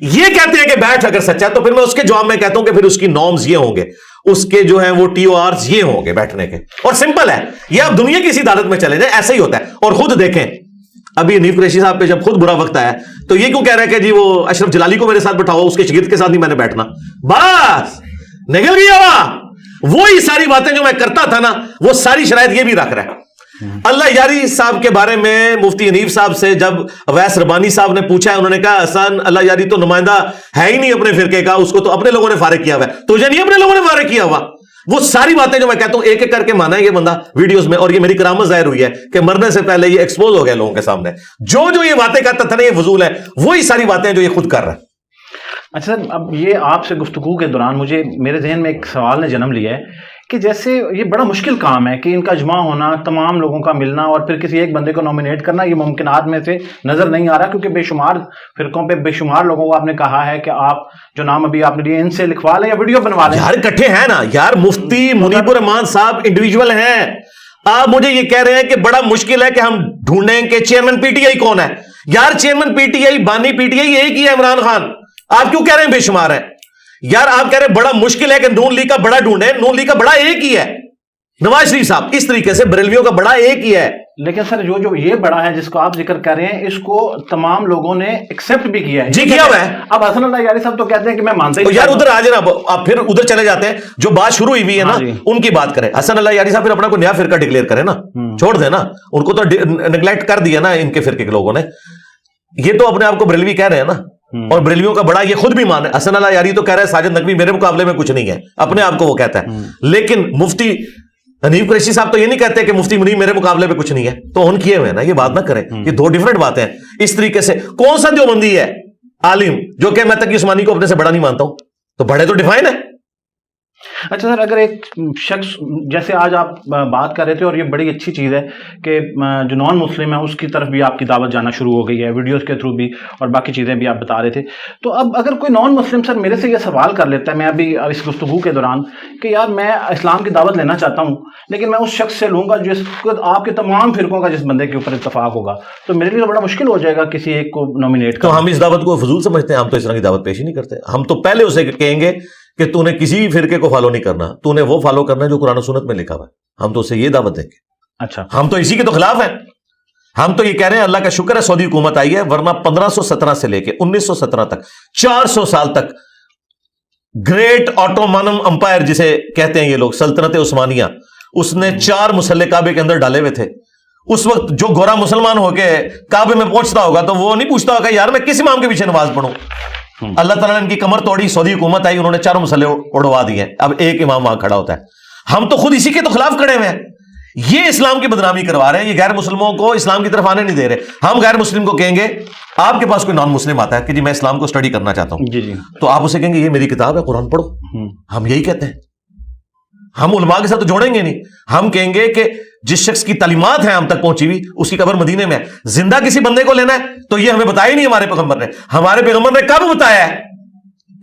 یہ کہتے ہیں کہ بیٹھ اگر سچا, تو پھر میں اس کے جواب میں کہتا ہوں کہ پھر اس کی نارمز یہ ہوں گے, اس کے جو ہیں وہ ٹی او آرز یہ ہوں گے بیٹھنے کے. اور سمپل ہے یہ, آپ دنیا کی کسی عدالت میں چلے جائیں ایسا ہی ہوتا ہے. اور خود دیکھیں ابھی حنیف قریشی صاحب پہ جب خود برا وقت آیا تو یہ کیوں کہہ رہے کہ جی وہ اشرف جلالی کو میرے ساتھ بٹھاؤ, اس کے شاگرد کے ساتھ نہیں میں نے بیٹھنا. بس نکل گیا وہی ساری باتیں جو میں کرتا تھا نا, وہ ساری شرائط یہ بھی رکھ رہا ہے. اللہ یاری صاحب کے بارے میں مفتی حنیف صاحب سے جب اویس ربانی صاحب نے پوچھا ہے, انہوں نے کہا حسن اللہ یاری تو نمائندہ ہے ہی نہیں اپنے فرقے کا, اس کو تو اپنے لوگوں نے فارغ کیا ہوا ہے, تجھے نہیں اپنے لوگوں نے فارغ کیا ہوا. وہ ساری باتیں جو میں کہتا ہوں ایک ایک کر کے مانا ہے یہ بندہ ویڈیوز میں, اور یہ میری کرامت ظاہر ہوئی ہے کہ مرنے سے پہلے یہ ایکسپوز ہو گیا لوگوں کے سامنے. جو یہ باتیں کرتا تھا نا یہ فضول ہے, وہی ساری باتیں جو یہ خود کر رہا ہے. اچھا سر, اب یہ آپ سے گفتگو کے دوران مجھے میرے ذہن میں ایک سوال نے جنم لیا ہے کہ جیسے یہ بڑا مشکل کام ہے کہ ان کا اجماع ہونا, تمام لوگوں کا ملنا, اور پھر کسی ایک بندے کو نومینیٹ کرنا, یہ ممکنات میں سے نظر نہیں آ رہا, کیونکہ بے شمار فرقوں پہ بے شمار لوگوں کو آپ نے کہا ہے کہ آپ جو نام ابھی آپ نے لیے ان سے لکھوا لیں یا ویڈیو بنوا لیں. یار اکٹھے ہیں نا یار, مفتی منیب الرحمان صاحب انڈیویجول ہیں. آپ مجھے یہ کہہ رہے ہیں کہ بڑا مشکل ہے کہ ہم ڈھونڈیں کہ چیئرمین پی ٹی آئی کون ہے. یار چیئرمین پی ٹی آئی, بانی پی ٹی آئی ایک ہی ہے, عمران خان. آپ کیوں کہہ رہے ہیں بے شمار ہیں؟ یار آپ کہہ رہے ہیں بڑا مشکل ہے کہ نون لیگ کا بڑا ڈھونڈیں, نون لیگ کا بڑا ایک ہی ہے, نواز شریف صاحب. اس طریقے سے بریلویوں کا بڑا ایک ہی ہے. لیکن سر جو یہ بڑا ہے جس کو آپ ذکر کر رہے ہیں, اس کو تمام لوگوں نے ایکسپٹ بھی کیا ہے. جی کیا ہوا ہے. اب حسن اللہ یاری صاحب تو کہتے ہیں کہ میں مانتا ہی. یار ادھر آ جائے نا, آپ پھر ادھر چلے جاتے ہیں, جو بات شروع ہوئی ہوئی ہے نا ان کی بات کریں. حسن اللہ یاری صاحب پھر اپنا کوئی نیا فرقہ ڈکلیئر کرے نا, چھوڑ دے نا, ان کو تو نیگلیکٹ کر دیا نا ان کے فرقے کے لوگوں نے. یہ تو اپنے آپ کو بریلوی کہہ رہے ہیں نا, اور بریلویوں کا بڑا یہ خود بھی مان ہے. حسن اللہ یاری تو کہہ رہا ہے ساجد نقوی میرے مقابلے میں کچھ نہیں ہے, اپنے آپ کو وہ کہتا ہے. لیکن مفتی حنیف قریشی صاحب تو یہ نہیں کہتے کہ مفتی منیب میرے مقابلے میں کچھ نہیں ہے, تو ان کیے ہوئے نا, یہ بات نہ کریں, یہ دو ڈیفرنٹ باتیں ہیں. اس طریقے سے کون سا دیوبندی ہے عالم جو کہ میں تقی عثمانی کو اپنے سے بڑا نہیں مانتا ہوں, تو بڑے تو ڈیفائن ہے. اچھا سر, اگر ایک شخص جیسے آج آپ بات کر رہے تھے, اور یہ بڑی اچھی چیز ہے کہ جو نان مسلم ہے اس کی طرف بھی آپ کی دعوت جانا شروع ہو گئی ہے, ویڈیوز کے تھرو بھی, اور باقی چیزیں بھی آپ بتا رہے تھے. تو اب اگر کوئی نان مسلم سر میرے سے یہ سوال کر لیتا ہے, میں ابھی اس گفتگو کے دوران, کہ یار میں اسلام کی دعوت لینا چاہتا ہوں, لیکن میں اس شخص سے لوں گا جس کو آپ کے تمام فرقوں کا جس بندے کے اوپر اتفاق ہوگا, تو میرے لیے تو بڑا مشکل ہو جائے گا کسی ایک کو نومینیٹ کرنا. تو ہم اس دعوت کو فضول سمجھتے ہیں, ہم تو اس طرح کی دعوت پیش ہی نہیں کرتے. ہم تو پہلے اسے کہیں گے کہ تو نے کسی فرقے کو فالو نہیں کرنا, تو نے وہ فالو کرنا ہے جو قرآن و سنت میں لکھا ہوا ہے. ہم تو اسے یہ دعوت دیں گے. اچھا, ہم تو اسی کے تو خلاف ہیں. ہم تو یہ کہہ رہے ہیں اللہ کا شکر ہے سعودی حکومت آئی ہے, ورنہ 1517 سے لے کے 1917 تک 400 سال تک گریٹ آٹومانم امپائر جسے کہتے ہیں یہ لوگ, سلطنت عثمانیہ, اس نے 4 مسلح کعبے کے اندر ڈالے ہوئے تھے. اس وقت جو گورا مسلمان ہو کے کعبے میں پہنچتا ہوگا تو وہ نہیں پوچھتا ہوگا یار میں کس امام کے پیچھے نماز پڑھوں. اللہ تعالیٰ نے ان کی کمر توڑی, سعودی حکومت آئی, انہوں نے 4 مسلح اڑوا دیے, اب ایک امام وہاں کھڑا ہوتا ہے. ہم تو خود اسی کے تو خلاف کھڑے ہوئے ہیں. یہ اسلام کی بدنامی کروا رہے ہیں, یہ غیر مسلموں کو اسلام کی طرف آنے نہیں دے رہے. ہم غیر مسلم کو کہیں گے آپ کے پاس کوئی نان مسلم آتا ہے کہ جی میں اسلام کو اسٹڈی کرنا چاہتا ہوں, جی جی, تو آپ اسے کہیں گے یہ میری کتاب ہے قرآن پڑھو. ہم یہی کہتے ہیں, ہم علماء کے ساتھ تو جوڑیں گے نہیں. ہم کہیں گے کہ جس شخص کی تعلیمات ہیں ہم تک پہنچی ہوئی, اس کی قبر مدینے میں ہے. زندہ کسی بندے کو لینا ہے تو یہ ہمیں بتایا ہی نہیں ہمارے پیغمبر نے. ہمارے پیغمبر نے کب بتایا ہے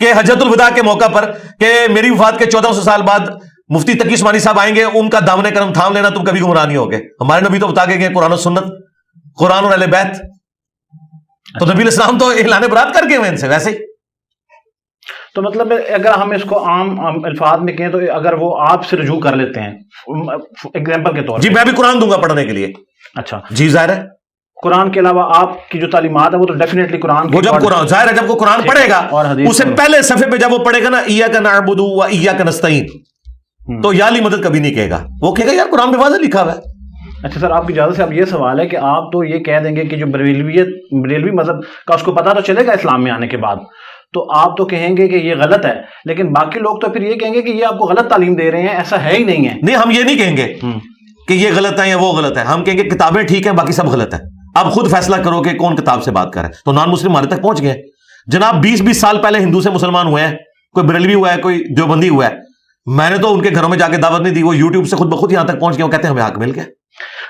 کہ حجۃ الوداع کے موقع پر کہ میری وفات کے 1400 سال بعد مفتی تقی عثمانی صاحب آئیں گے, ان کا دامن کرم تھام لینا, تم کبھی گمراہ نہیں ہوگے. ہمارے نبی تو بتا کے گئے قرآن و سنت, قرآن اور اہل بیت. تو نبی علیہ السلام تو اعلان برات کر کے ہوئے ان سے ویسے ہی. تو مطلب اگر ہم اس کو عام الفاظ میں کہیں تو اگر وہ آپ سے رجوع کر لیتے ہیں ایگزامپل کے طور پر, جی میں بھی قرآن دوں گا پڑھنے کے لیے. اچھا جی ظاہر ہے, قرآن کے علاوہ آپ کی جو تعلیمات ہے وہ تو ڈیفینیٹلی قرآن, وہ جب قرآن ظاہر ہے جب وہ قرآن پڑھے گا اس سے پہلے صفحے پہ جب وہ پڑھے گا نا ایاک نعبد و ایاک نستعین, تو یا علی مدد کبھی نہیں کہے گا, وہ کہے گا یار قرآن میں واضح لکھا ہوا ہے. اچھا سر, آپ کی اجازت سے اب یہ سوال ہے کہ آپ تو یہ کہہ دیں گے کہ جو بریلوی مذہب کا اس کو پتہ تو چلے گا اسلام میں آنے کے بعد, تو آپ تو کہیں گے کہ یہ غلط ہے, لیکن باقی لوگ تو پھر یہ کہیں گے کہ یہ آپ کو غلط تعلیم دے رہے ہیں, ایسا ہے ہی نہیں ہے. نہیں, ہم یہ نہیں کہیں گے کہ یہ غلط ہے یا وہ غلط ہے, ہم کہیں گے کتابیں ٹھیک ہیں باقی سب غلط ہے. اب خود فیصلہ کرو کہ کون کتاب سے بات کر رہا ہے. تو نان مسلم ہمارے تک پہنچ گئے جناب. 20 سال پہلے ہندو سے مسلمان ہوئے ہیں, کوئی بریلوی ہوا ہے, کوئی دیوبندی ہوا ہے. میں نے تو ان کے گھروں میں جا کے دعوت نہیں دی, وہ یوٹیوب سے خود بخود یہاں تک پہنچ گئے, وہ کہتے ہیں ہمیں حق مل گیا.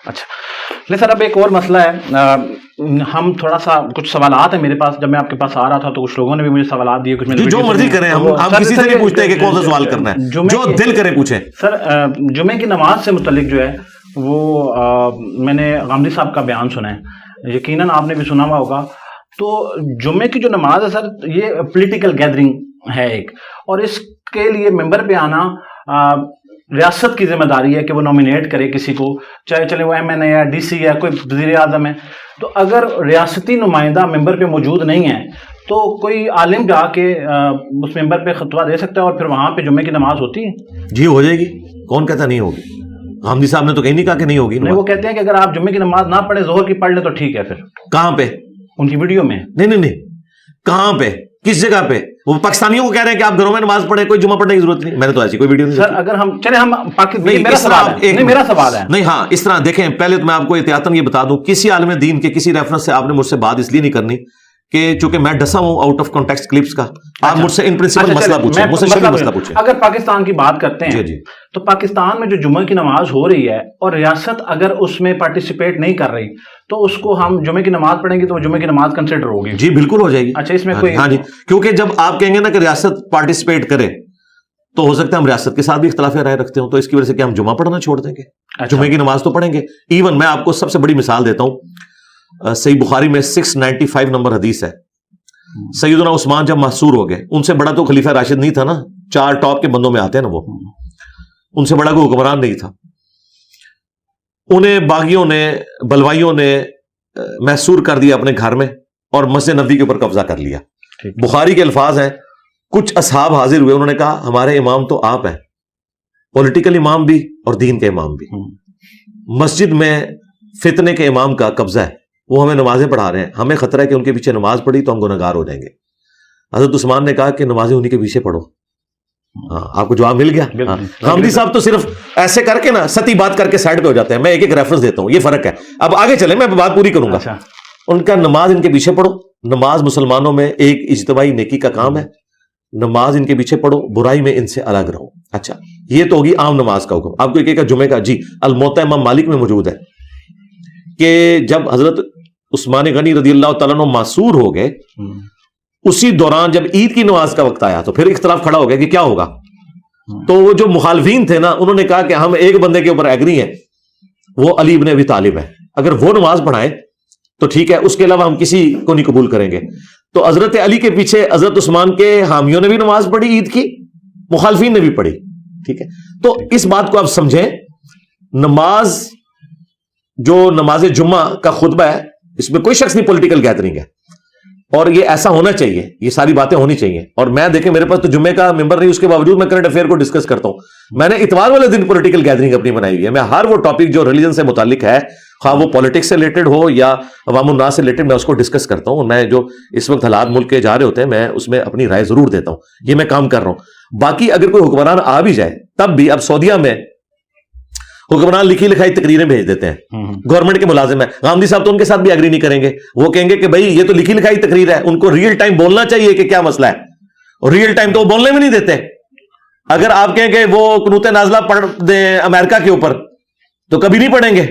اچھا نہیں سر, اب ایک اور مسئلہ ہے, ہم تھوڑا سا کچھ سوالات ہیں میرے پاس, جب میں آپ کے پاس آ رہا تھا تو کچھ لوگوں نے بھی مجھے سوالات دیے, کچھ جو مرضی کریں, ہم کسی سے نہیں پوچھتے کہ کون سا سوال کرنا ہے, جو دل کرے پوچھیں. سر جمعے کی نماز سے متعلق جو ہے وہ میں نے غامدی صاحب کا بیان سنا ہے, یقیناً آپ نے بھی سنا ہوا ہوگا. تو جمعے کی جو نماز ہے سر, یہ پولیٹیکل گیدرنگ ہے ایک, اور اس کے لیے ممبر پہ آنا ریاست کی ذمہ داری ہے کہ وہ نامینیٹ کرے کسی کو, چاہے چلے وہ ایم این اے ہے, ڈی سی ہے, کوئی وزیر اعظم ہے. تو اگر ریاستی نمائندہ ممبر پہ موجود نہیں ہے تو کوئی عالم جا کے اس ممبر پہ خطبہ دے سکتا ہے اور پھر وہاں پہ جمعے کی نماز ہوتی ہے؟ جی ہو جائے گی, کون کہتا نہیں ہوگی. غامدی صاحب نے تو کہیں نہیں کہا کہ نہیں ہوگی. نہیں, وہ کہتے ہیں کہ اگر آپ جمعے کی نماز نہ پڑھیں, ظہر کی پڑھ لیں تو ٹھیک ہے. پھر کہاں پہ ان کی ویڈیو میں؟ نہیں, کہاں پہ, کس جگہ پہ؟ وہ پاکستانیوں کو کہہ رہے ہیں کہ آپ گھروں میں نماز پڑھیں, کوئی جمعہ پڑھنے کی ضرورت نہیں. میں نے تو ایسی کوئی ویڈیو نہیں سر. اگر ہم چلے ہم میرا سوال ہے نہیں, ہاں اس طرح دیکھیں, پہلے تو میں آپ کو احتیاطاً یہ بتا دوں, کسی عالم دین کے کسی ریفرنس سے آپ نے مجھ سے بات اس لیے نہیں کرنی کہ چونکہ میں ڈسا ہوں آؤٹ آف کانٹیکسٹ کلپس کا. آپ مجھ سے ان پرنسپل مسئلہ پوچھیں, مجھ سے شرعی مسئلہ پوچھیں. اگر پاکستان کی بات کرتے ہیں جی تو پاکستان میں جو جمعہ کی نماز ہو رہی ہے اور ریاست اگر اس میں پارٹیسپیٹ نہیں کر رہی تو اس کو ہم جمعے کی نماز پڑھیں گے تو وہ جمعے کی نماز کنسیڈر ہوگی؟ جی بالکل ہو جائے گی. اچھا, اس میں کوئی ہاں جی, کیونکہ جب آپ کہیں گے نا کہ ریاست پارٹیسپیٹ کرے تو ہو سکتا ہے ہم ریاست کے ساتھ بھی اختلاف رائے رکھتے ہوں, تو اس کی وجہ سے کیا ہم جمعہ پڑھنا چھوڑ دیں گے؟ جمعے کی نماز تو پڑھیں گے. ایون میں آپ کو سب سے بڑی مثال دیتا ہوں, صحیح بخاری میں 695 نمبر حدیث ہے. سیدنا عثمان جب محصور ہو گئے, ان سے بڑا تو خلیفہ راشد نہیں تھا نا, 4 ٹاپ کے بندوں میں آتے ہیں نا, وہ ان سے بڑا کوئی حکمران نہیں تھا. انہیں باغیوں نے, بلوائیوں نے محصور کر دیا اپنے گھر میں اور مسجد نبوی کے اوپر قبضہ کر لیا. بخاری کے الفاظ ہیں, کچھ اصحاب حاضر ہوئے, انہوں نے کہا ہمارے امام تو آپ ہیں, پولیٹیکل امام بھی اور دین کے امام بھی. مسجد میں فتنے کے امام کا قبضہ ہے, وہ ہمیں نمازیں پڑھا رہے ہیں, ہمیں خطرہ ہے کہ ان کے پیچھے نماز پڑھی تو ہم گنہگار ہو جائیں گے. حضرت عثمان نے کہا کہ نمازیں انہی کے پیچھے پڑھو. ہاں, آپ کو جواب مل گیا. غامدی صاحب تو صرف ایسے کر کے نا ستی بات کر کے سائڈ پہ ہو جاتے ہیں. میں ایک ایک ریفرنس دیتا ہوں, یہ فرق ہے. اب آگے چلیں, میں بات پوری کروں گا. ان کا نماز ان کے پیچھے پڑھو. نماز مسلمانوں میں ایک اجتماعی نیکی کا کام ہے. نماز ان کے پیچھے پڑھو, برائی میں ان سے الگ رہو. اچھا, یہ تو ہوگی عام نماز کا حکم. آپ کو ایک جمعے کا جی الموطا امام مالک میں موجود ہے کہ جب حضرت عثمان غنی رضی اللہ تعالیٰ عنہ معصور ہو گئے, اسی دوران جب عید کی نماز کا وقت آیا تو پھر اختلاف کھڑا ہو گیا کہ کیا ہوگا. تو وہ جو مخالفین تھے نا, انہوں نے کہا کہ ہم ایک بندے کے اوپر ایگری ہیں, وہ علی ابن ابی طالب ہے, اگر وہ نماز پڑھائے تو ٹھیک ہے, اس کے علاوہ ہم کسی کو نہیں قبول کریں گے. تو حضرت علی کے پیچھے حضرت عثمان کے حامیوں نے بھی نماز پڑھی عید کی, مخالفین نے بھی پڑھی. ٹھیک ہے, تو اس بات کو آپ سمجھیں, نماز جو نماز جمعہ کا خطبہ ہے اس میں کوئی شخص نہیں پولیٹیکل گیدرنگ ہے, اور یہ ایسا ہونا چاہیے, یہ ساری باتیں ہونی چاہیے. اور میں دیکھیں میرے پاس تو جمعے کا ممبر نہیں, اس کے باوجود میں کرنٹ افیئر کو ڈسکس کرتا ہوں. میں نے اتوار والے دن پولیٹیکل گیدرنگ اپنی بنائی ہوئی ہے. میں ہر وہ ٹاپک جو ریلیجن سے متعلق ہے, خواہ وہ پالیٹکس سے ریلیٹڈ ہو یا عوام الناس سے ریلیٹڈ, میں اس کو ڈسکس کرتا ہوں. میں جو اس وقت حالات ملک کے جا رہے ہوتے ہیں, میں اس میں اپنی رائے ضرور دیتا ہوں. یہ میں کام کر رہا ہوں. باقی اگر کوئی حکمران آ بھی جائے تب بھی, اب سعودیہ میں حکمران لکھی لکھائی تقریریں بھیج دیتے ہیں, گورنمنٹ کے ملازم ہیں. غامدی صاحب تو ان کے ساتھ بھی ایگری نہیں کریں گے, وہ کہیں گے کہ بھائی یہ تو لکھی لکھائی تقریر ہے, ان کو ریئل ٹائم بولنا چاہیے کہ کیا مسئلہ ہے, اور ریئل ٹائم تو وہ بولنے میں نہیں دیتے. اگر آپ کہیں کہ وہ قنوت نازلہ پڑھ دیں امریکہ کے اوپر تو کبھی نہیں پڑھیں گے.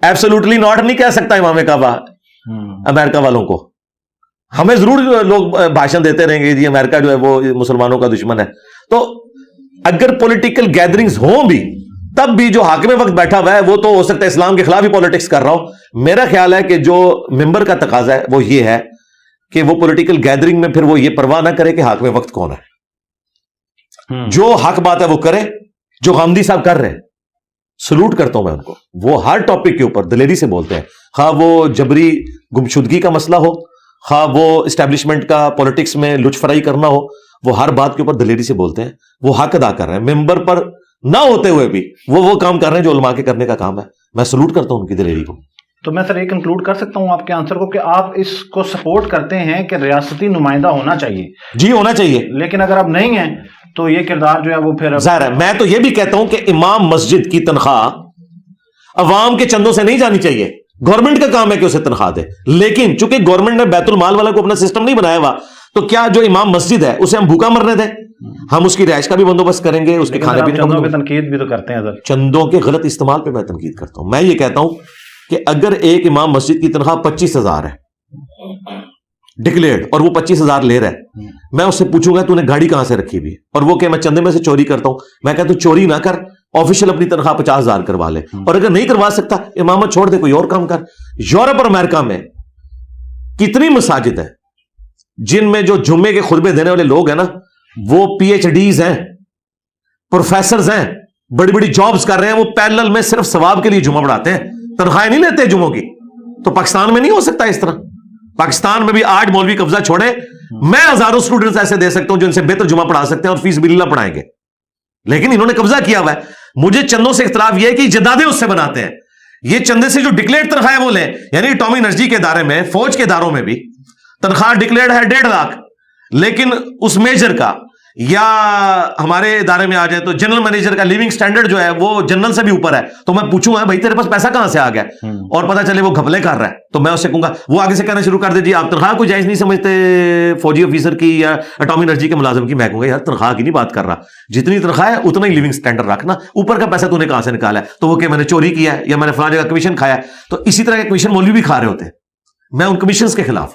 ایبسولوٹلی ناٹ نہیں کہہ سکتا امام کعبہ امریکہ والوں کو. ہمیں ضرور لوگ بھاشن دیتے رہیں گے جی امریکہ جو ہے وہ مسلمانوں کا دشمن ہے. تو اگر پولیٹیکل گیدرنگز ہوں بھی تب بھی جو حاکم وقت بیٹھا ہوا ہے وہ تو ہو سکتا ہے اسلام کے خلاف ہی پالیٹکس کر رہا ہو. میرا خیال ہے کہ جو ممبر کا تقاضا ہے وہ یہ ہے کہ وہ پولیٹیکل گیدرنگ میں پھر وہ یہ پرواہ نہ کرے کہ حاکم وقت کون ہے. جو حق بات ہے وہ کرے, جو غامدی صاحب کر رہے ہیں سلوٹ کرتا ہوں میں ان کو. وہ ہر ٹاپک کے اوپر دلیری سے بولتے ہیں, خواہ وہ جبری گمشدگی کا مسئلہ ہو, خواہ وہ اسٹیبلشمنٹ کا پولیٹکس میں لچ فرائی کرنا ہو, وہ ہر بات کے اوپر دلیری سے بولتے ہیں. وہ حق ادا کر رہے ہیں, ممبر پر نہ ہوتے ہوئے بھی وہ کام کر رہے ہیں جو علماء کے کرنے کا کام ہے. میں سلوٹ کرتا ہوں ان کی دلیری کو. تو میں سر یہ کنکلوڈ کر سکتا ہوں آپ کے آنسر کو کہ آپ اس کو سپورٹ کرتے ہیں کہ ریاستی نمائندہ ہونا چاہیے؟ جی ہونا چاہیے, لیکن اگر اب نہیں ہے تو یہ کردار جو ہے وہ پھر ظاہر ہے. میں تو یہ بھی کہتا ہوں کہ امام مسجد کی تنخواہ عوام کے چندوں سے نہیں جانی چاہیے. گورنمنٹ کا کام ہے کہ اسے تنخواہ دے, لیکن چونکہ گورنمنٹ نے بیت المال والا کو اپنا سسٹم نہیں بنایا ہوا تو کیا جو امام مسجد ہے اسے ہم بھوکا مرنے دیں؟ ہم اس کی رہائش کا بھی بندوبست کریں گے, اس کے کھانے پینے کا چندوں پہ تنقید بھی تو کرتے ہیں. چندوں کے غلط استعمال پہ میں تنقید کرتا ہوں. میں یہ کہتا ہوں کہ اگر ایک امام مسجد کی تنخواہ 25,000 ہے ڈکلیئرڈ اور وہ 25,000 لے رہا ہے, میں اس سے پوچھوں گا تو نے گاڑی کہاں سے رکھی ہوئی ہے, اور وہ کہ میں چندے میں سے چوری کرتا ہوں, میں کہتا ہوں چوری نہ کر, آفیشیل اپنی تنخواہ 50,000 کروا لے, اور اگر نہیں کروا سکتا امامت چھوڑ دے, کوئی اور کام کر. یورپ اور امریکہ میں کتنی مساجد ہیں جن میں جو جمعے کے خطبے دینے والے لوگ ہیں نا وہ پی ایچ ڈیز ہیں, پروفیسرز ہیں, بڑی بڑی جابز کر رہے ہیں, وہ پیرلل میں صرف ثواب کے لیے جمعہ پڑھاتے ہیں, تنخواہیں نہیں لیتے جمعوں کی. تو پاکستان میں نہیں ہو سکتا اس طرح. پاکستان میں بھی آج مولوی قبضہ چھوڑے, میں ہزاروں اسٹوڈنٹس ایسے دے سکتا ہوں جو ان سے بہتر جمعہ پڑھا سکتے ہیں اور فیس بھی اللہ پڑھائیں گے, لیکن انہوں نے قبضہ کیا ہوا ہے. مجھے چندوں سے اختلاف یہ ہے کہ جدادیں اس سے بناتے ہیں. یہ چندے سے جو ڈکلیئرڈ تنخواہیں وہ لیں, یعنی اٹامی انرجی کے ادارے میں, فوج کے اداروں میں بھی تنخواہ ڈکلیئرڈ ہے 1.5 لاکھ, لیکن اس میجر کا یا ہمارے ادارے میں آ جائے تو جنرل مینیجر کا لیونگ سٹینڈرڈ جو ہے وہ جنرل سے بھی اوپر ہے. تو میں پوچھوں گا بھائی تیرے پاس پیسہ کہاں سے آ گیا, اور پتا چلے وہ گھپلے کر رہا ہے, تو میں اس سے کہوں گا, وہ آگے سے کہنا شروع کر دے جی آپ تنخواہ کو جائز نہیں سمجھتے فوجی آفیسر کی یا اٹامی انرجی کے ملازم کی. میں کہوں گا یار تنخواہ کی نہیں بات کر رہا, جتنی تنخواہ ہے اتنا ہی لیونگ سٹینڈرڈ رکھنا, اوپر کا پیسہ تو نے کہاں سے نکالا ہے, تو وہ کہ میں نے چوری کیا ہے یا میں نے فلاں جگہ کمیشن کھایا ہے. تو اسی طرح کے کمیشن مولوی بھی کھا رہے ہوتے ہیں. میں ان کمیشنز کے خلاف